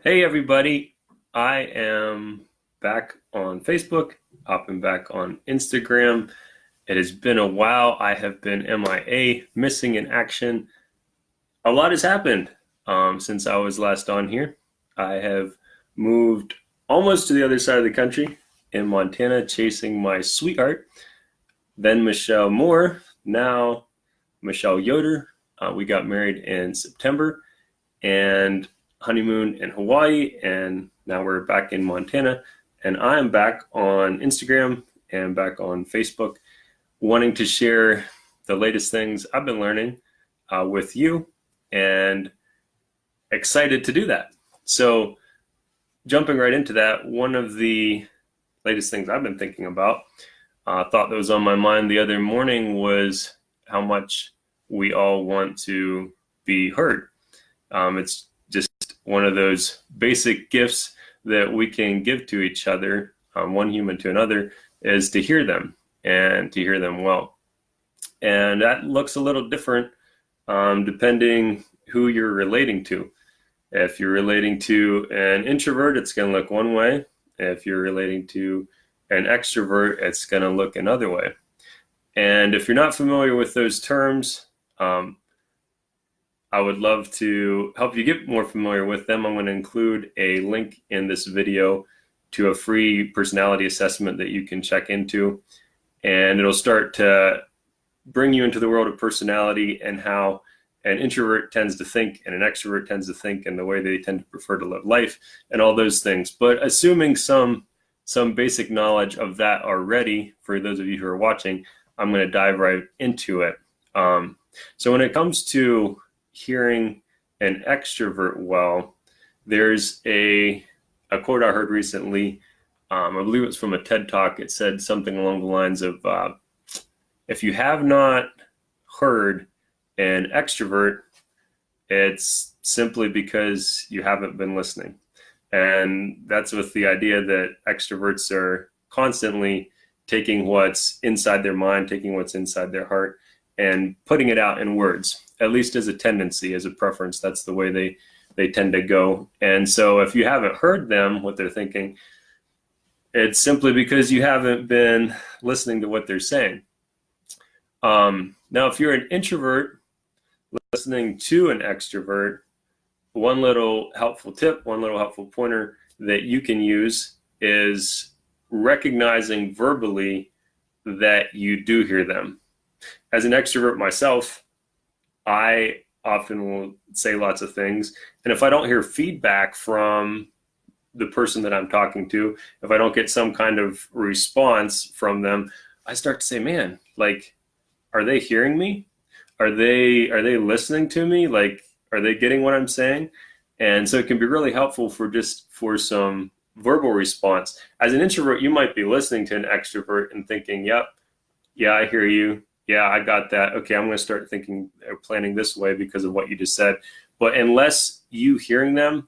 Hey everybody, I am back on Facebook, hopping back on Instagram. It has been a while. I have been MIA, missing in action. A lot has happened since I was last on here. I have moved almost to the other side of the country in Montana, chasing my sweetheart, then Michelle Moore, now Michelle Yoder. We got married in September and honeymoon in Hawaii, and now we're back in Montana. And I'm back on Instagram and back on Facebook, wanting to share the latest things I've been learning with you, and excited to do that. So, jumping right into that, one of the latest things I've been thinking about, thought that was on my mind the other morning, was how much we all want to be heard. It's just one of those basic gifts that we can give to each other, one human to another, is to hear them and to hear them well. And that looks a little different depending who you're relating to. If you're relating to an introvert, it's going to look one way. If you're relating to an extrovert, it's going to look another way. And if you're not familiar with those terms, I would love to help you get more familiar with them. I'm going to include a link in this video to a free personality assessment that you can check into, and it'll start to bring you into the world of personality and how an introvert tends to think and an extrovert tends to think, and the way they tend to prefer to live life and all those things. But assuming some basic knowledge of that already, for those of you who are watching, I'm going to dive right into it. So when it comes to hearing an extrovert well, there's a quote I heard recently. I believe it's from a TED Talk. It said something along the lines of, if you have not heard an extrovert, it's simply because you haven't been listening. And that's with the idea that extroverts are constantly taking what's inside their mind, taking what's inside their heart, and putting it out in words, at least as a tendency, as a preference. That's the way they tend to go. And so if you haven't heard them, what they're thinking, it's simply because you haven't been listening to what they're saying. Now, if you're an introvert listening to an extrovert, one little helpful tip, one little helpful pointer that you can use is recognizing verbally that you do hear them. As an extrovert myself, I often will say lots of things, and if I don't hear feedback from the person that I'm talking to, if I don't get some kind of response from them, I start to say, man, like, are they hearing me? Are they listening to me? Like, are they getting what I'm saying? And so it can be really helpful for some verbal response. As an introvert, you might be listening to an extrovert and thinking, yep, yeah, I hear you. Yeah, I got that. Okay, I'm going to start thinking or planning this way because of what you just said. But unless you hearing them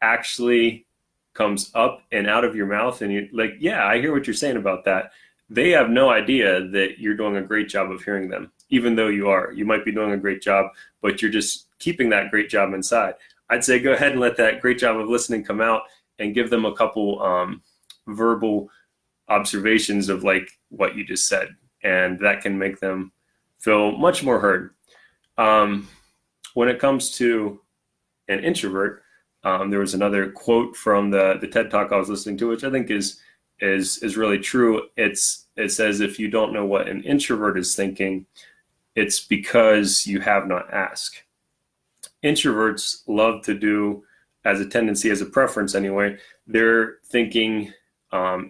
actually comes up and out of your mouth and you're like, yeah, I hear what you're saying about that, they have no idea that you're doing a great job of hearing them, even though you are. You might be doing a great job, but you're just keeping that great job inside. I'd say go ahead and let that great job of listening come out and give them a couple verbal observations of like what you just said. And that can make them feel much more heard. When it comes to an introvert, there was another quote from the TED Talk I was listening to, which I think is really true. It says, if you don't know what an introvert is thinking, it's because you have not asked. Introverts love to do, as a tendency, as a preference anyway, they're thinking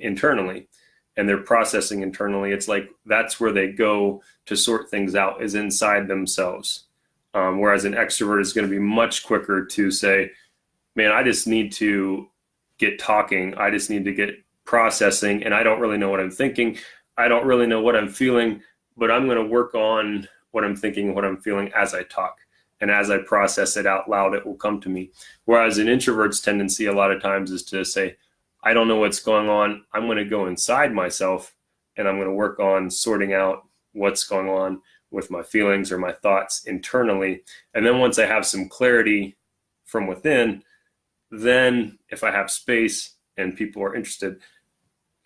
internally. And they're processing internally. It's like that's where they go to sort things out, is inside themselves. Whereas an extrovert is going to be much quicker to say, man, I just need to get talking. I just need to get processing, and I don't really know what I'm thinking. I don't really know what I'm feeling, but I'm going to work on what I'm thinking, what I'm feeling as I talk. And as I process it out loud, it will come to me. Whereas an introvert's tendency a lot of times is to say, I don't know what's going on. I'm going to go inside myself and I'm going to work on sorting out what's going on with my feelings or my thoughts internally. And then once I have some clarity from within, Then if I have space and people are interested,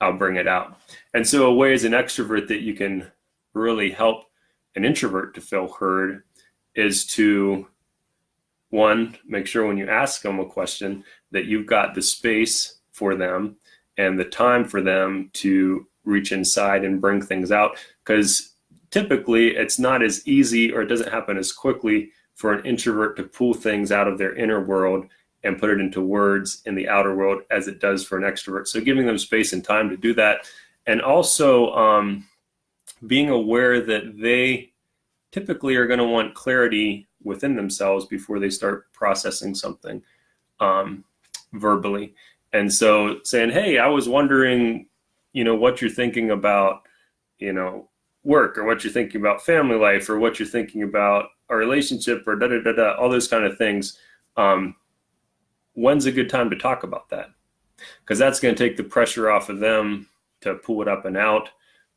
I'll bring it out. And so a way as an extrovert that you can really help an introvert to feel heard is to, one, make sure when you ask them a question that you've got the space for them and the time for them to reach inside and bring things out. Because typically it's not as easy, or it doesn't happen as quickly for an introvert to pull things out of their inner world and put it into words in the outer world as it does for an extrovert. So giving them space and time to do that. And also being aware that they typically are going to want clarity within themselves before they start processing something verbally. And so saying, hey, I was wondering, what you're thinking about, work, or what you're thinking about family life, or what you're thinking about a relationship, or all those kind of things. When's a good time to talk about that? Because that's going to take the pressure off of them to pull it up and out,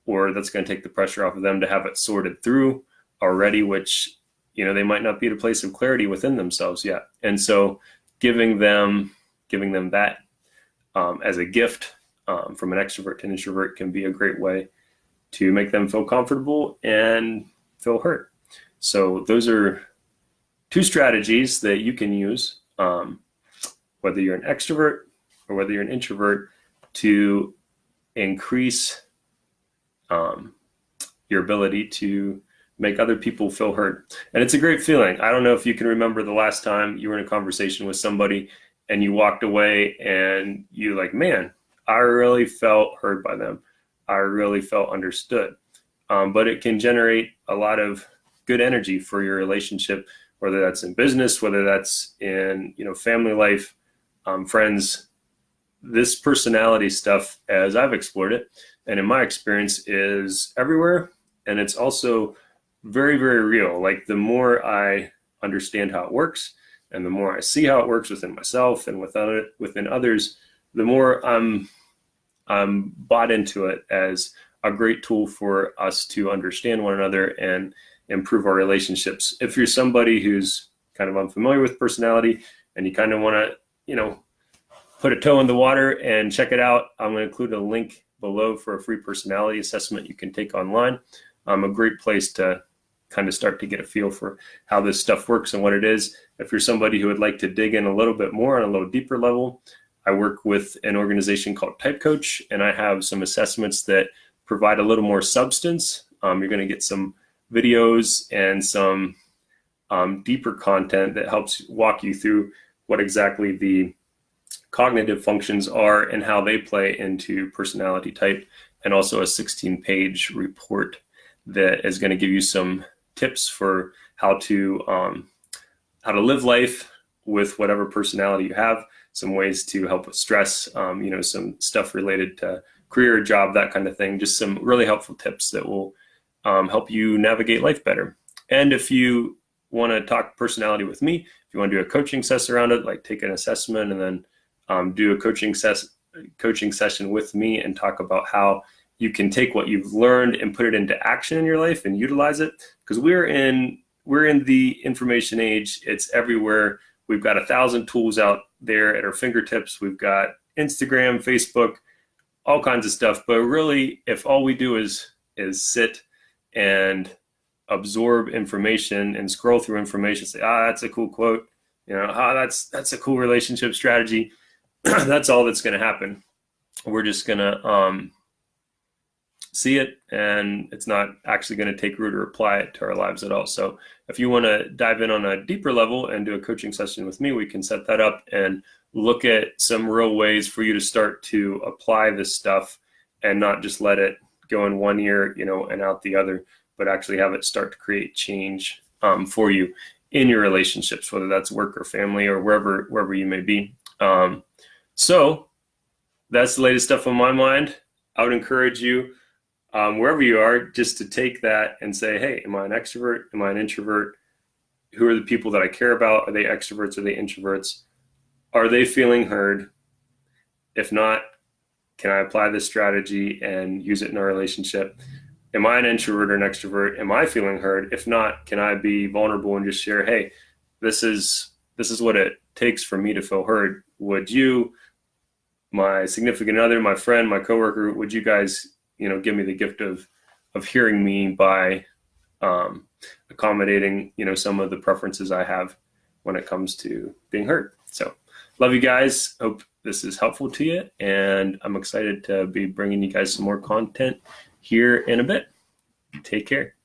or that's going to take the pressure off of them to have it sorted through already, which, they might not be at a place of clarity within themselves yet. And so giving them that as a gift from an extrovert to an introvert can be a great way to make them feel comfortable and feel heard. So those are two strategies that you can use, whether you're an extrovert or whether you're an introvert, to increase your ability to make other people feel heard. And it's a great feeling. I don't know if you can remember the last time you were in a conversation with somebody and you walked away and you're like, man, I really felt heard by them. I really felt understood. But it can generate a lot of good energy for your relationship, whether that's in business, whether that's in, family life, friends. This personality stuff, as I've explored it, and in my experience, is everywhere. And it's also very, very real. Like, the more I understand how it works, and the more I see how it works within myself and within others, the more I'm bought into it as a great tool for us to understand one another and improve our relationships. If you're somebody who's kind of unfamiliar with personality and you kind of want to, put a toe in the water and check it out, I'm going to include a link below for a free personality assessment you can take online. A great place to kind of start to get a feel for how this stuff works and what it is. If you're somebody who would like to dig in a little bit more on a little deeper level, I work with an organization called Type Coach, and I have some assessments that provide a little more substance. You're going to get some videos and some deeper content that helps walk you through what exactly the cognitive functions are and how they play into personality type, and also a 16-page report that is going to give you some tips for how to live life with whatever personality you have, some ways to help with stress, some stuff related to career, job, that kind of thing. Just some really helpful tips that will help you navigate life better. And if you want to talk personality with me, if you want to do a coaching session around it, like take an assessment and then do a coaching session with me and talk about how you can take what you've learned and put it into action in your life and utilize it. Because we're in the information age. It's everywhere. We've got 1,000 tools out there at our fingertips. We've got Instagram, Facebook, all kinds of stuff. But really, if all we do is sit and absorb information and scroll through information, say, that's a cool quote, that's a cool relationship strategy, that's all that's going to happen. We're just going to see it, and it's not actually going to take root or apply it to our lives at all. So if you want to dive in on a deeper level and do a coaching session with me, we can set that up and look at some real ways for you to start to apply this stuff and not just let it go in one ear, and out the other, but actually have it start to create change for you in your relationships, whether that's work or family or wherever you may be. So that's the latest stuff on my mind. I would encourage you, wherever you are, just to take that and say, hey, am I an extrovert? Am I an introvert? Who are the people that I care about? Are they extroverts? Are they introverts? Are they feeling heard? If not, can I apply this strategy and use it in our relationship? Am I an introvert or an extrovert? Am I feeling heard? If not, can I be vulnerable and just share, hey, this is this is what it takes for me to feel heard. Would you, my significant other, my friend, my coworker, would you guys, give me the gift of hearing me by accommodating, some of the preferences I have when it comes to being heard. So love you guys. Hope this is helpful to you. And I'm excited to be bringing you guys some more content here in a bit. Take care.